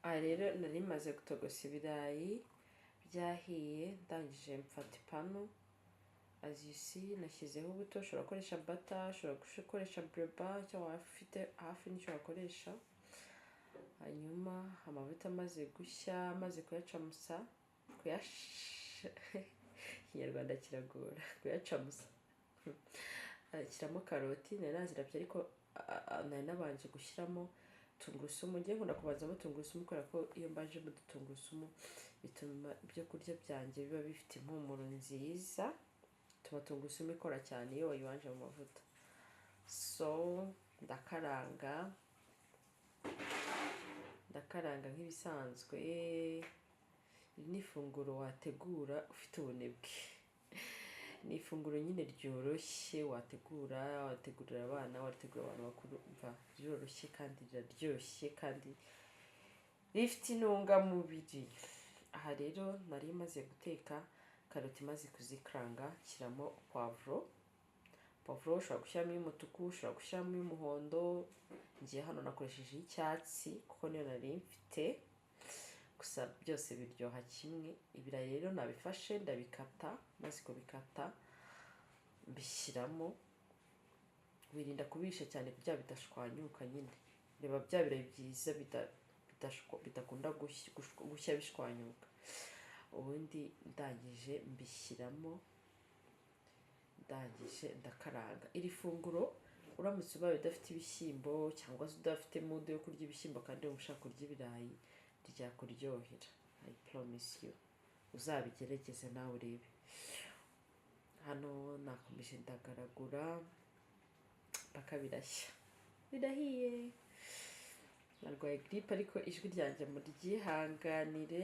aha rero nari maze gutogosa ibirayi byahiye, ndangije mfata ipanu. As you see, nashyizeho ubuto. Ushobora gukoresha bata, ushobora gukoresha breba cyangwa waba ufite hafi n'icyo wakoresha. Hanyuma amavuta amaze gushya, amaze kuyacamusa, ikinyarwanda kiragora, kuyacamusa. Shyiramo karoti, nari nazirabye ariko nari nabanje gushyiramo tungurusumu. Ngiye nkunda kubanzamo tungurusumu kubera ko iyo mbajemo tungurusumu bituma ibyo kurya byanjye biba bifite impumuro nziza, bituma tungurusumu ikora cyane iyo wayibanje mu mavuta. So ndakaranga nk'ibisanzwe. Iri ni ifunguro wategura ufite ubunebwe. Ni ifunguro nyine ryoroshye wategurira abana, wategurira abantu bakuru. Ryoroshye kandi riraryoshye kandi rifite intungamubiri. Aha rero nari maze guteka karoti, maze kuzikaranga nshyiramo pavuro. Ushobora gushyiramo iy'umutuku, ushobora gushyiramo iy'umuhondo. Ngiye hano nakoresheje iy'icyatsi kuko niyo nari mfite, gusa byose biryoha kimwe. Ibirayi rero nabifashe ndabikata, maze kubikata mbishyiramo. Wirinda kubisha cyane kugira bidashwanyuka nyine. Reba bya birayi byiza bidakunda gushya bishwanyuka. Ubundi ndangije mbishyiramo, ndangije ndakaranga. Iri funguro uramutse ubaye udafite ibishyimbo cyangwa se udafite mudu yo kurya ibishyimbo kandi ushaka kurya ibirayi, ryakuryohera. I promise you. Uzabigerageze nawe urebe. Hano nakomeje ndagaragura paka birashya. Birahiye. Narwaye gripe ariko ijwi ryanjye muryihanganire.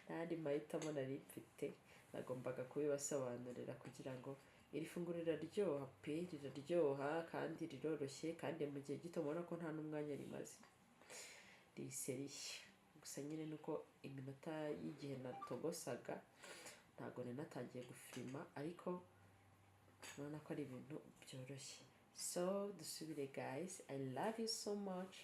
Nari mahitamo nari mfite, nagombaga kubibasobanurira kugira ngo iri funguro riraryoha pe, riraryoha kandi riroroshye, kandi mu gihe gito mubona ko nta n'umwanya rimaze. Rihise rishya. Gusa nyine nuko iminota y'igihe natogosaga ntabwo nari natangiye gufirima, ariko urabona ko ari ibintu byoroshye. So dusubire guys, I love you so much.